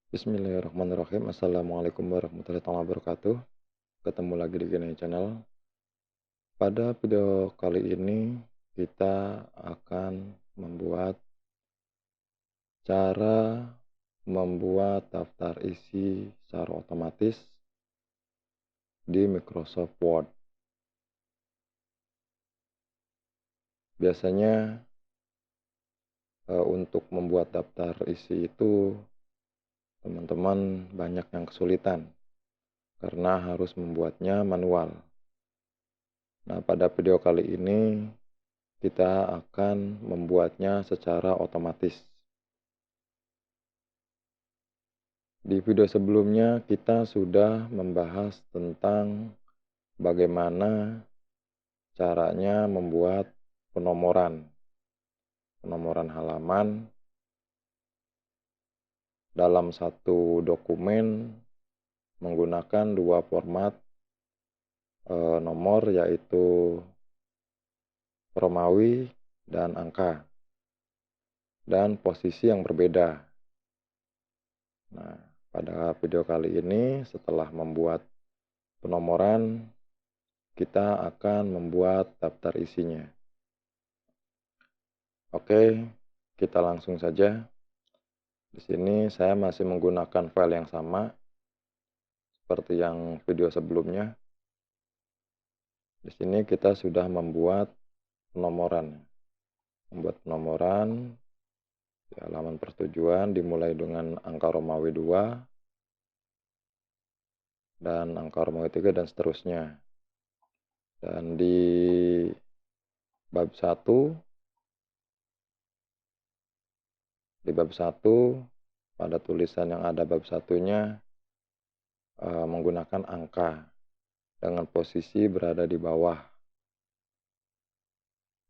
Bismillahirrahmanirrahim. Assalamualaikum warahmatullahi wabarakatuh. Ketemu lagi di Gini Channel. Pada video kali ini kita akan cara membuat daftar isi secara otomatis di Microsoft Word. Biasanya untuk membuat daftar isi itu teman-teman banyak yang kesulitan karena harus membuatnya manual. Nah, pada video kali ini kita akan membuatnya secara otomatis. Di video sebelumnya kita sudah membahas tentang bagaimana caranya membuat penomoran halaman dalam satu dokumen menggunakan dua format nomor, yaitu Romawi dan angka, dan posisi yang berbeda. Nah, pada video kali ini setelah membuat penomoran, kita akan membuat daftar isinya. Oke, kita langsung saja. Di sini saya masih menggunakan file yang sama seperti yang video sebelumnya. Di sini kita sudah membuat penomoran. Di halaman persetujuan dimulai dengan angka Romawi 2 dan angka Romawi 3 dan seterusnya. Dan di bab 1 pada tulisan yang ada bab 1-nya menggunakan angka dengan posisi berada di bawah.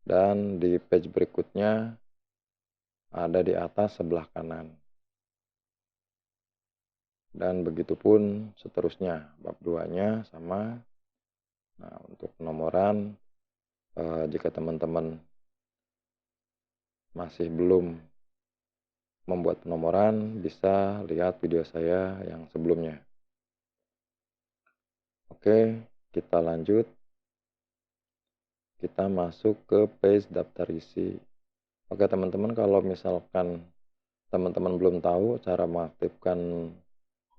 Dan di page berikutnya ada di atas sebelah kanan. Dan begitupun seterusnya, bab 2-nya sama. Nah, untuk penomoran, jika teman-teman masih belum membuat penomoran, bisa lihat video saya yang sebelumnya. Oke, kita lanjut. Kita masuk ke page daftar isi. Oke teman-teman, kalau misalkan teman-teman belum tahu cara mengaktifkan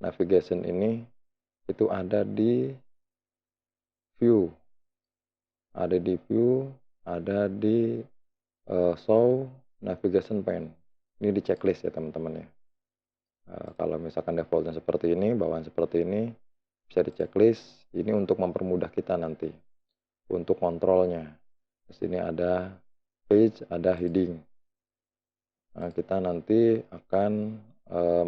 navigation ini, itu ada di view, ada di show navigation pane. Ini di checklist ya teman-teman ya. Kalau misalkan defaultnya seperti ini, bawaan seperti ini, bisa di checklist. Ini untuk mempermudah kita nanti untuk kontrolnya. Di sini ada page, ada heading. Nah, kita nanti akan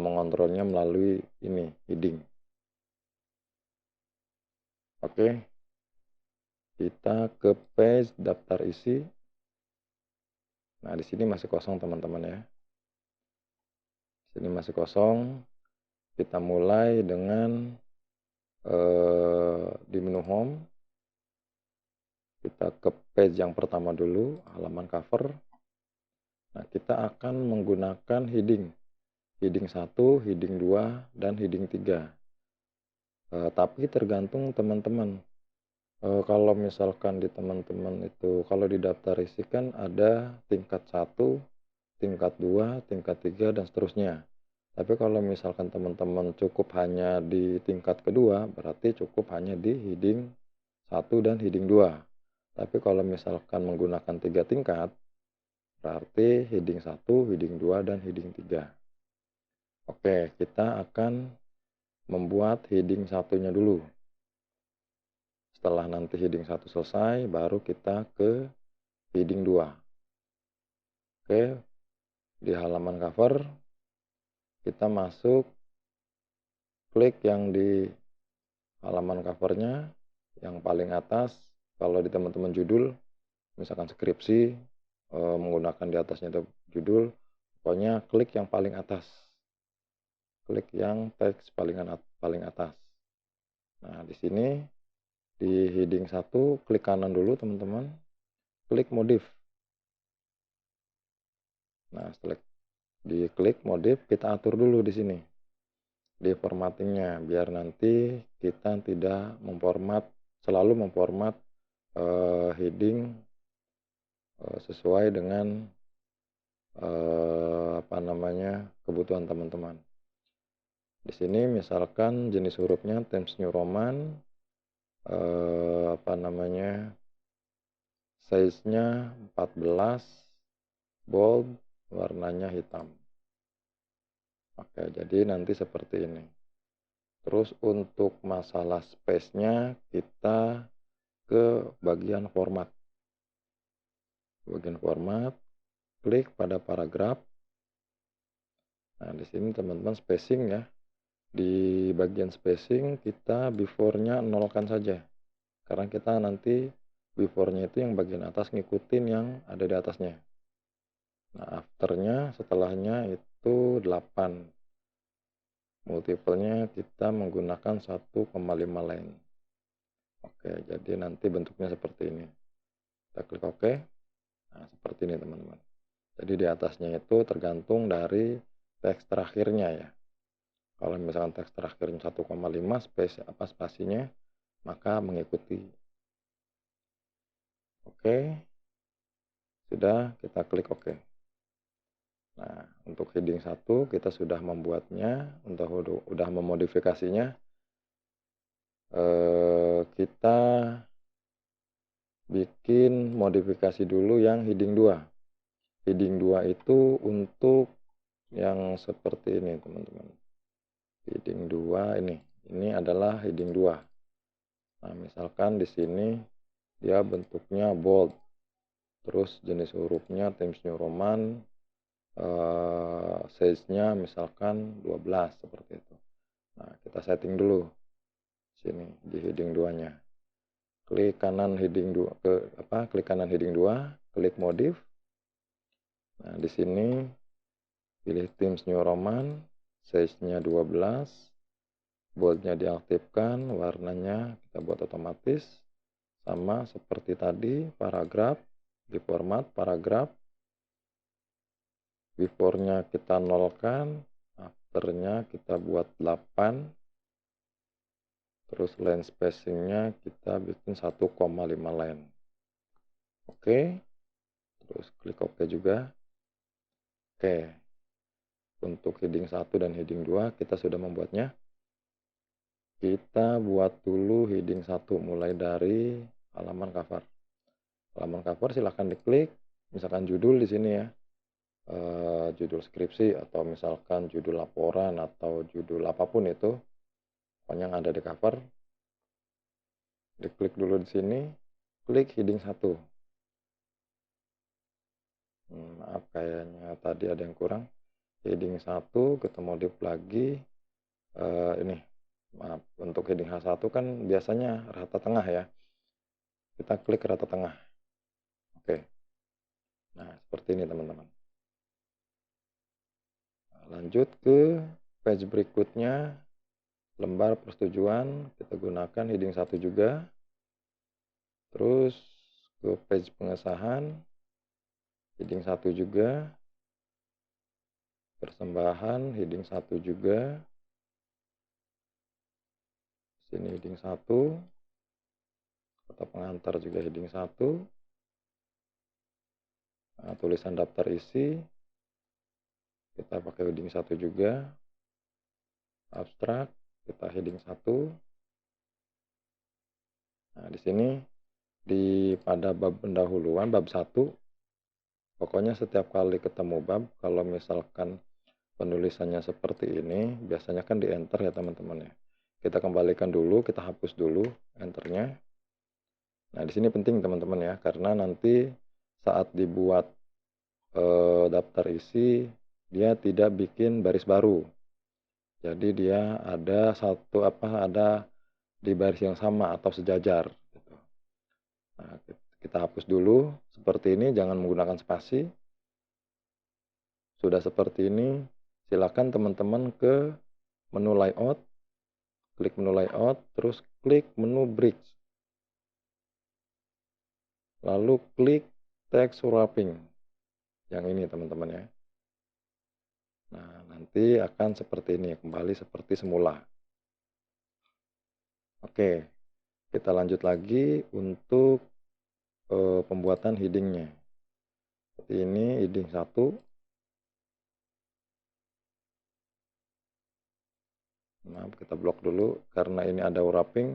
mengontrolnya melalui ini, heading. Oke, kita ke page daftar isi. Nah, di sini masih kosong teman-teman ya. Di sini masih kosong. Kita mulai dengan di menu home. Kita ke page yang pertama dulu, halaman cover. Nah, kita akan menggunakan heading. Heading 1, heading 2, dan heading 3. Tapi tergantung teman-teman. Kalau misalkan di teman-teman itu, kalau di daftar isi kan ada tingkat 1, tingkat 2, tingkat 3, dan seterusnya. Tapi kalau misalkan teman-teman cukup hanya di tingkat kedua, berarti cukup hanya di heading 1 dan heading 2. Tapi kalau misalkan menggunakan 3 tingkat, berarti heading 1, heading 2, dan heading 3. Oke, kita akan membuat heading 1-nya dulu. Setelah nanti heading 1 selesai, baru kita ke heading 2. Oke, di halaman cover, kita masuk, klik yang di halaman covernya, yang paling atas, kalau di teman-teman judul, misalkan skripsi, menggunakan di atasnya itu judul, pokoknya klik yang paling atas, klik yang teks paling atas. Nah, di sini di heading 1 klik kanan dulu teman-teman, klik modif. Nah, setelah diklik modif, kita atur dulu di sini di formattingnya, biar nanti kita tidak selalu memformat heading sesuai dengan kebutuhan teman-teman. Di sini misalkan jenis hurufnya Times New Roman, size-nya 14, bold, warnanya hitam. Oke, jadi nanti seperti ini. Terus untuk masalah space-nya kita ke bagian format. Bagian format, klik pada paragraf. Nah, di sini teman-teman spacing ya. Di bagian spacing kita before-nya nolkan saja. Karena kita nanti before-nya itu yang bagian atas ngikutin yang ada di atasnya. Nah, after-nya setelahnya itu 8. Multiple-nya kita menggunakan 1,5 line. Oke, jadi nanti bentuknya seperti ini. Kita klik OK. Nah, seperti ini teman-teman. Jadi di atasnya itu tergantung dari teks terakhirnya ya. Kalau misalkan teks terakhirnya 1,5 spasinya, maka mengikuti. Oke. Sudah, kita klik OK. Nah, untuk heading 1 kita sudah membuatnya, udah memodifikasinya. Kita bikin modifikasi dulu yang heading 2. Heading 2 itu untuk yang seperti ini, teman-teman. Heading 2 ini adalah heading 2. Nah, misalkan di sini dia bentuknya bold. Terus jenis hurufnya Times New Roman, size-nya misalkan 12 seperti itu. Nah, kita setting dulu sini di heading 2-nya. Klik kanan heading 2 klik kanan heading 2, klik modif. Nah, di sini pilih Times New Roman, size-nya 12, bold-nya diaktifkan, warnanya kita buat otomatis sama seperti tadi, paragraf di format paragraf. Before-nya kita nolkan, after-nya kita buat 8. Terus line spacing-nya kita bikin 1,5 line. Oke. Terus klik OK juga. Oke. Untuk heading 1 dan heading 2 kita sudah membuatnya. Kita buat dulu heading 1 mulai dari halaman cover. Halaman cover silahkan diklik, misalkan judul di sini ya. Judul skripsi atau misalkan judul laporan atau judul apapun itu, pokoknya yang ada di cover, diklik dulu di sini, klik heading 1. Maaf, kayaknya tadi ada yang kurang. Heading 1 kita modif lagi. Ini maaf, untuk heading H1 kan biasanya rata tengah ya, kita klik rata tengah. Oke. Nah, seperti ini teman-teman. Lanjut ke page berikutnya, lembar persetujuan, kita gunakan heading 1 juga. Terus ke page pengesahan, heading 1 juga. Persembahan, heading 1 juga. Sini heading 1. Kata pengantar juga heading 1. Nah, tulisan daftar isi, kita pakai heading 1 juga. Abstrak, kita heading 1. Nah, di sini pada bab pendahuluan, bab 1, pokoknya setiap kali ketemu bab, kalau misalkan penulisannya seperti ini, biasanya kan di enter ya teman-teman ya. Kita kembalikan dulu, kita hapus dulu enternya. Nah, di sini penting teman-teman ya, karena nanti saat dibuat daftar isi, dia tidak bikin baris baru. Jadi dia ada ada di baris yang sama atau sejajar. Gitu. Nah, Kita hapus dulu, seperti ini, jangan menggunakan spasi. Sudah seperti ini, silakan teman-teman ke menu layout, klik menu layout, terus klik menu bridge. Lalu klik text wrapping. Yang ini teman-teman ya. Nah, nanti akan seperti ini, kembali seperti semula. Oke, kita lanjut lagi untuk pembuatan headingnya. Seperti ini, heading 1. Nah, kita blok dulu karena ini ada wrapping,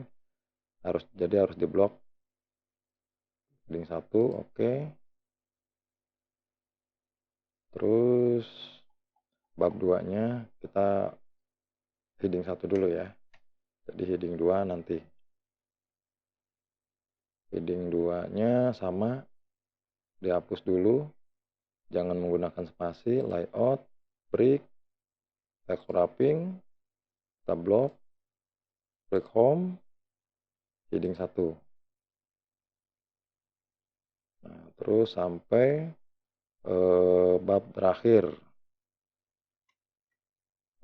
harus diblok. Heading 1, oke. Terus bab 2-nya kita heading 1 dulu ya. Jadi heading 2 nanti. Heading 2-nya sama, dihapus dulu. Jangan menggunakan spasi, layout, break, text wrapping, kita blok, klik home, heading 1. Nah, terus sampai bab terakhir.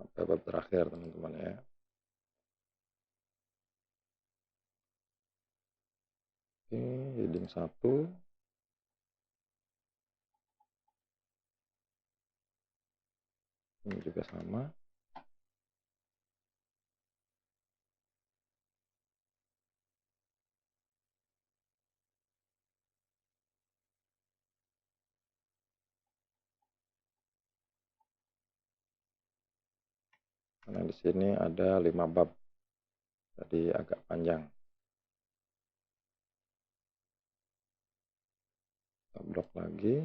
Sampai bab terakhir teman-teman ya. Oke, heading 1. Ini juga sama. Karena di sini ada 5 bab. Jadi agak panjang. Kita blok lagi.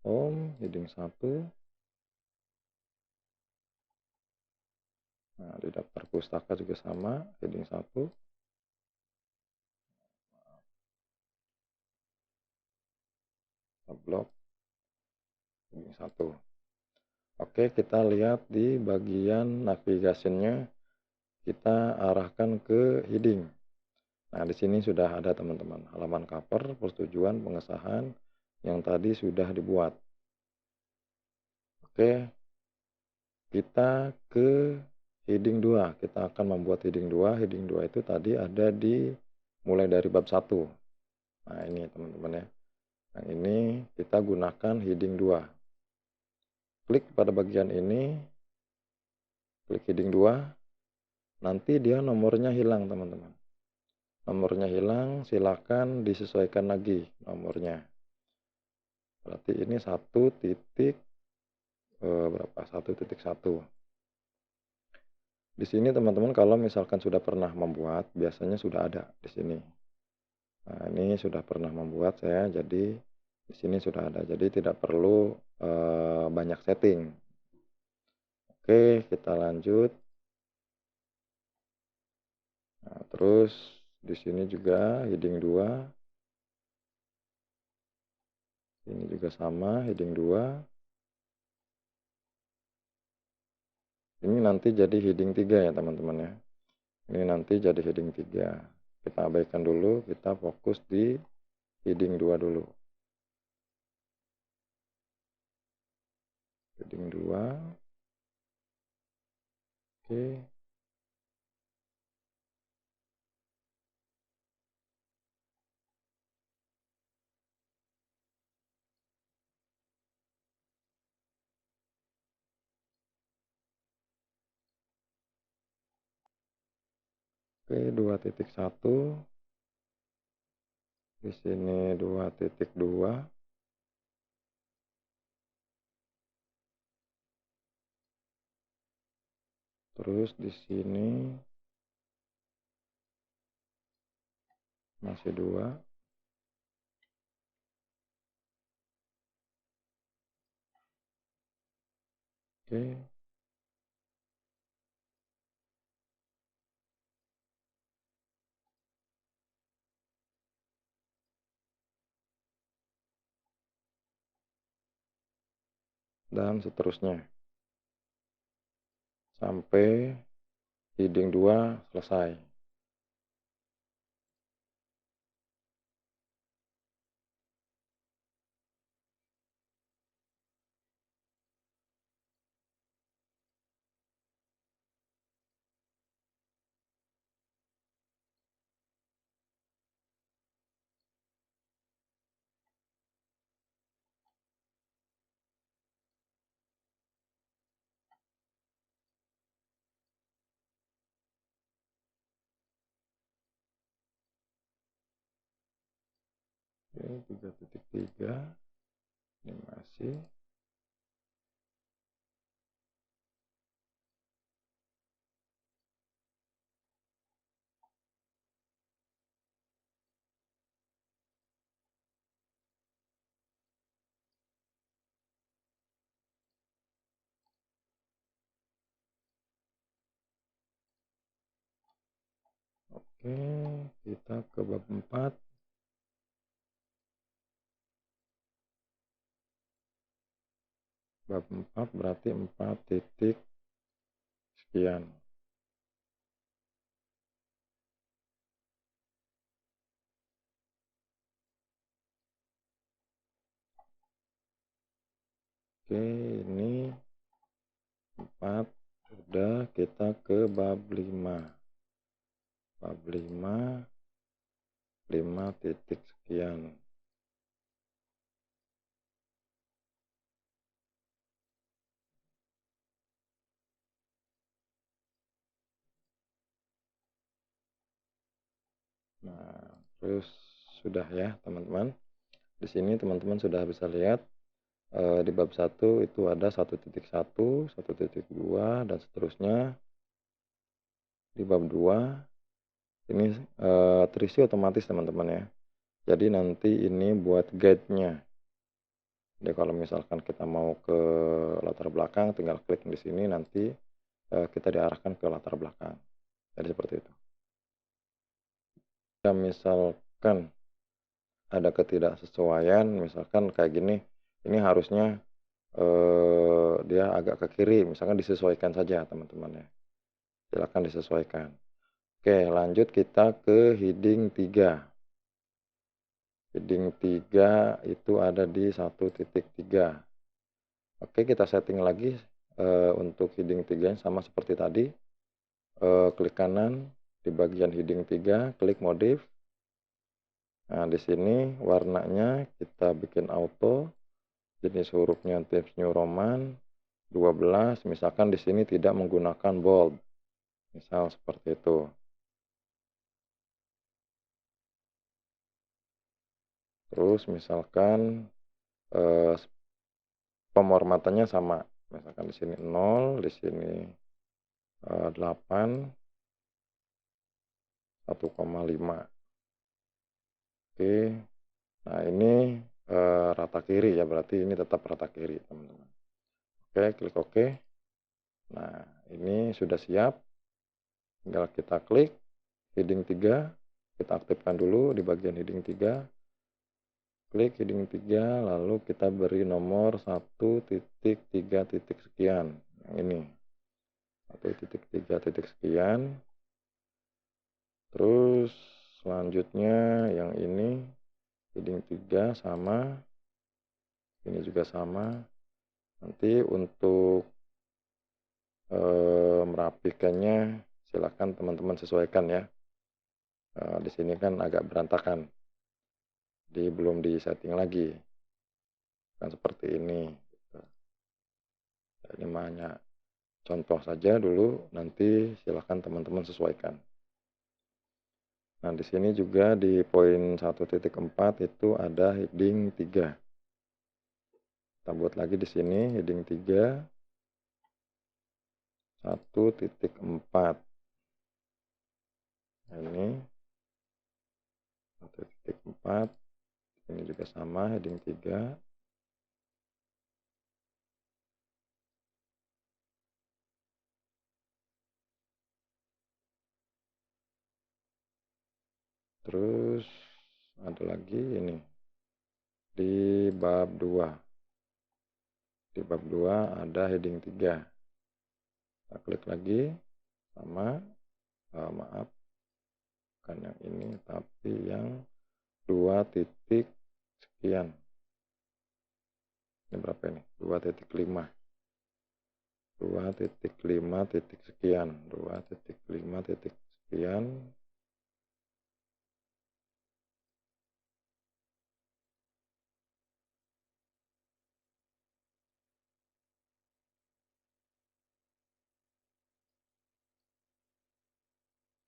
Home, heading 1. Nah, di daftar pustaka juga sama, heading 1. Kita blok, heading 1. Oke, kita lihat di bagian navigasinya, kita arahkan ke heading. Nah, di sini sudah ada teman-teman, halaman cover, persetujuan, pengesahan, yang tadi sudah dibuat. Oke, kita ke heading 2. Kita akan membuat heading 2. Heading 2 itu tadi ada di mulai dari bab 1. Nah, ini teman-teman ya. Yang ini kita gunakan heading 2. Klik pada bagian ini, klik heading 2, nanti dia nomornya hilang teman-teman. Nomornya hilang, silakan disesuaikan lagi nomornya. Berarti ini 1 titik berapa? 1.1. Di sini teman-teman kalau misalkan sudah pernah membuat, biasanya sudah ada di sini. Nah, ini sudah pernah membuat saya, jadi di sini sudah ada. Jadi tidak perlu banyak setting. Oke, kita lanjut. Nah, terus di sini juga heading 2. Ini juga sama, heading 2. Ini nanti jadi heading 3 ya teman-teman ya. Ini nanti jadi heading 3. Kita abaikan dulu, kita fokus di heading 2 dulu. Heading 2. Oke. Oke, 2.1. Di sini 2.2. Terus di sini masih 2. Oke. Dan seterusnya. Sampai heading 2 selesai. Oke, 3.3 ini masih. Oke, kita ke bab 4. Bab 4 berarti 4 titik sekian. Oke, ini 4 udah, kita ke bab 5. Bab 5 titik sekian. Nah, terus sudah ya teman-teman. Di sini teman-teman sudah bisa lihat di bab 1 itu ada 1.1, 1.2 dan seterusnya. Di bab 2 ini terisi otomatis teman-teman ya. Jadi nanti ini buat guide-nya. Jadi kalau misalkan kita mau ke latar belakang, tinggal klik di sini, nanti kita diarahkan ke latar belakang. Jadi seperti itu. Ya, misalkan ada ketidaksesuaian, misalkan kayak gini, ini harusnya dia agak ke kiri, misalkan disesuaikan saja teman-teman ya. Silakan disesuaikan. Oke, lanjut kita ke heading 3. Heading 3 itu ada di 1.3. Oke, kita setting lagi untuk heading 3 sama seperti tadi. Klik kanan di bagian heading 3, klik modif. Nah, di sini warnanya kita bikin auto. Jenis hurufnya Times New Roman 12, misalkan di sini tidak menggunakan bold. Misal seperti itu. Terus misalkan pemormatannya sama. Misalkan di sini 0, di sini 8, 1,5. Oke. Nah, ini rata kiri ya, berarti ini tetap rata kiri, teman-teman. Oke, klik OK. Nah, ini sudah siap. Tinggal kita klik heading 3, kita aktifkan dulu di bagian heading 3. Klik heading 3, lalu kita beri nomor 1.3 titik sekian. Yang ini. 1.3 titik sekian. Terus selanjutnya yang ini heading 3 sama. Ini juga sama. Nanti untuk merapikannya silakan teman-teman sesuaikan ya. Di sini kan agak berantakan. Belum di setting lagi. Kan seperti ini. Ini hanya contoh saja dulu, nanti silakan teman-teman sesuaikan. Nah, di sini juga di poin 1.4 itu ada heading 3. Kita buat lagi di sini heading 3 1.4. Nah, ini 1.4. Ini juga sama heading 3. Terus ada lagi ini di bab 2. Di bab 2 ada heading 3. Kita klik lagi sama maaf bukan yang ini tapi yang 2 titik sekian. Ini berapa ini? 2.5. 2.5 titik sekian. 2.5 titik sekian.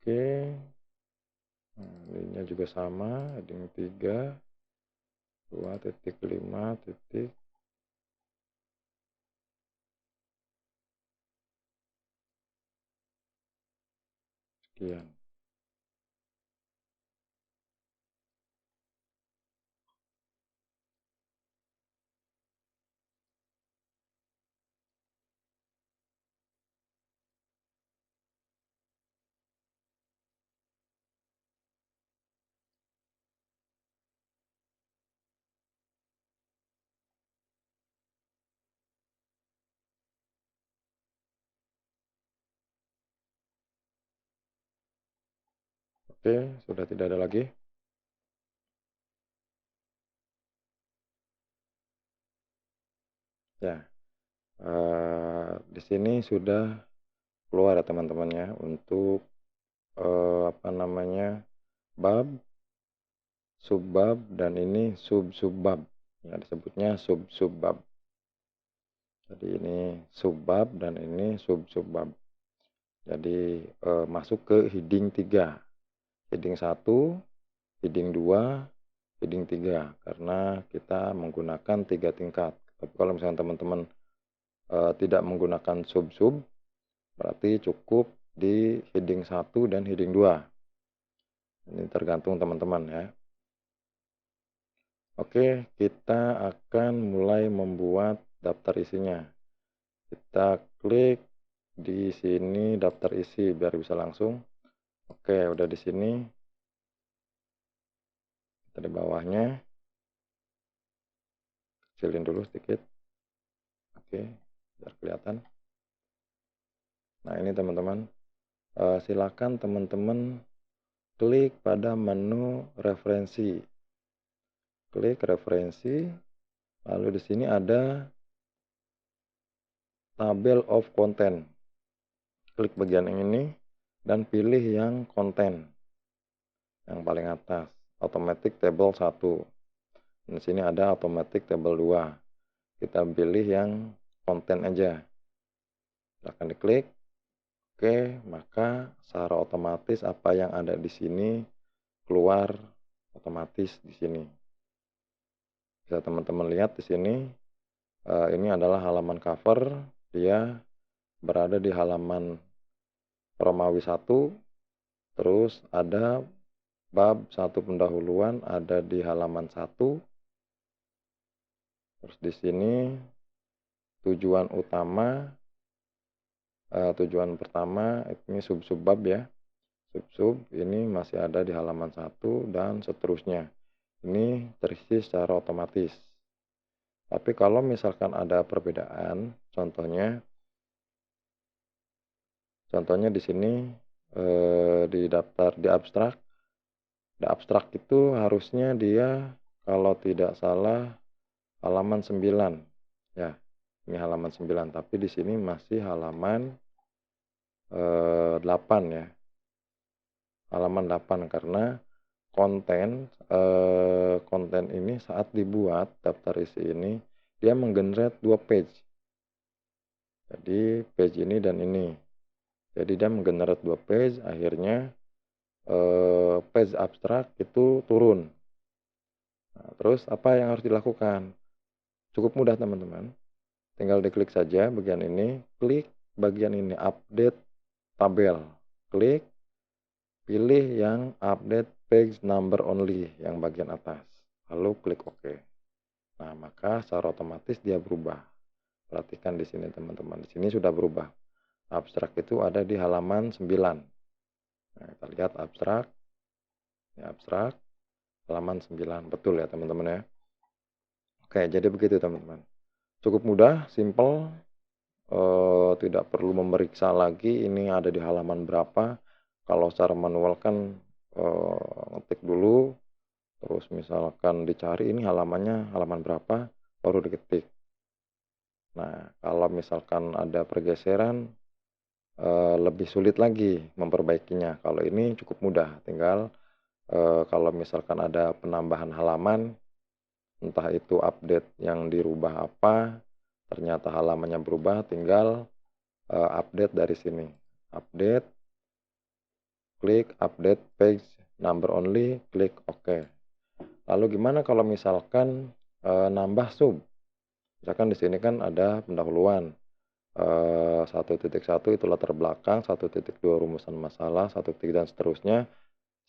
Oke. Nah, ininya juga sama, heading 3. 2.5 titik sekian. Oke, sudah tidak ada lagi. Ya, di sini sudah keluar ya teman-teman ya untuk apa namanya, bab, subbab, dan ini sub-subbab. Ya, disebutnya sub-subbab. Jadi ini subbab dan ini sub-subbab. Jadi masuk ke heading 3. Heading 1, heading 2, heading 3. Karena kita menggunakan 3 tingkat. Tapi kalau misalnya teman-teman tidak menggunakan sub-sub, berarti cukup di heading 1 dan heading 2. Ini tergantung teman-teman ya. Oke, kita akan mulai membuat daftar isinya. Kita klik di sini daftar isi biar bisa langsung. Oke, udah di sini. Kita di bawahnya kecilin dulu sedikit. Oke, biar kelihatan. Nah, ini teman-teman. Silakan teman-teman klik pada menu referensi. Klik referensi. Lalu di sini ada tabel of content. Klik bagian ini dan pilih yang konten. Yang paling atas, automatic table 1. Di sini ada automatic table 2. Kita pilih yang konten aja. Silahkan diklik. Oke, maka secara otomatis apa yang ada di sini keluar otomatis di sini. Bisa teman-teman lihat di sini. Ini adalah halaman cover. Dia berada di halaman Romawi 1. Terus ada bab 1 pendahuluan ada di halaman 1. Terus di sini tujuan utama, tujuan pertama ini sub-subbab ya. Sub-sub ini masih ada di halaman 1 dan seterusnya. Ini terisi secara otomatis. Tapi kalau misalkan ada perbedaan, contohnya di sini di daftar di abstrak. Di abstrak itu harusnya dia kalau tidak salah halaman 9. Ya, ini halaman 9, tapi di sini masih halaman 8 ya. Halaman 8 karena konten ini saat dibuat daftar isi ini dia menggenerate 2 page. Jadi page ini dan ini. Jadi dia menggenerate 2 page, akhirnya page abstrak itu turun. Nah, terus apa yang harus dilakukan? Cukup mudah teman-teman. Tinggal diklik saja bagian ini, klik bagian ini update tabel. Klik, pilih yang update page number only yang bagian atas. Lalu klik OK. Nah, maka secara otomatis dia berubah. Perhatikan di sini teman-teman. Di sini sudah berubah. Abstrak itu ada di halaman 9. Nah, kita lihat abstrak. Ini abstrak. Halaman 9. Betul ya teman-teman ya. Oke, jadi begitu teman-teman. Cukup mudah, simple. Tidak perlu memeriksa lagi ini ada di halaman berapa. Kalau secara manual kan ngetik dulu, terus misalkan dicari ini halamannya halaman berapa, baru diketik. Nah, kalau misalkan ada pergeseran, lebih sulit lagi memperbaikinya. Kalau ini cukup mudah, tinggal kalau misalkan ada penambahan halaman, entah itu update yang dirubah apa, ternyata halamannya berubah, tinggal update dari sini. Update, klik update page number only, klik OK. Lalu gimana kalau misalkan, nambah sub? Misalkan di sini kan ada pendahuluan, 1.1 itu latar belakang, 1.2 rumusan masalah, 1.3 dan seterusnya,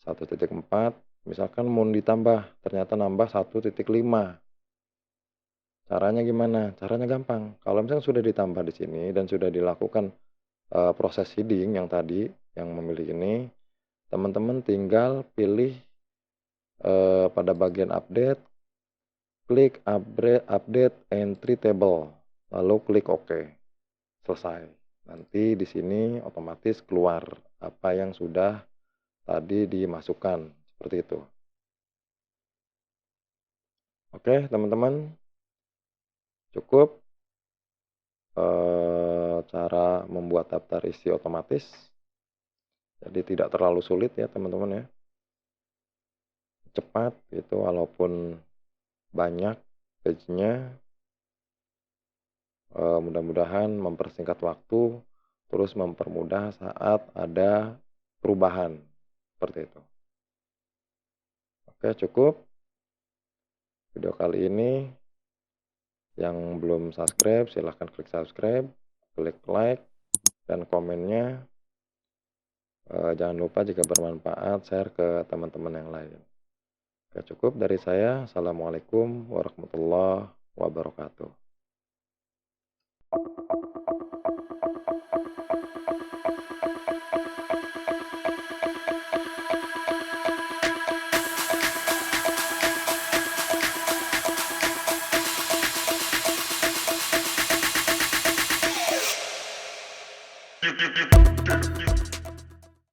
1.4 misalkan mau ditambah, ternyata nambah 1.5. Caranya gimana? Caranya gampang, kalau misalnya sudah ditambah di sini dan sudah dilakukan, proses seeding yang tadi, yang memilih ini, teman-teman tinggal pilih, pada bagian update, klik update entry table, lalu klik OK, selesai. Nanti di sini otomatis keluar apa yang sudah tadi dimasukkan, seperti itu. Oke teman-teman, cukup, cara membuat daftar isi otomatis. Jadi tidak terlalu sulit ya teman-teman ya. Cepat gitu walaupun banyak page-nya, mudah-mudahan mempersingkat waktu, terus mempermudah saat ada perubahan, seperti itu. Oke cukup, video kali ini yang belum subscribe silahkan klik subscribe, klik like, dan komennya. Jangan lupa jika bermanfaat share ke teman-teman yang lain. Oke cukup dari saya. Assalamualaikum warahmatullahi wabarakatuh.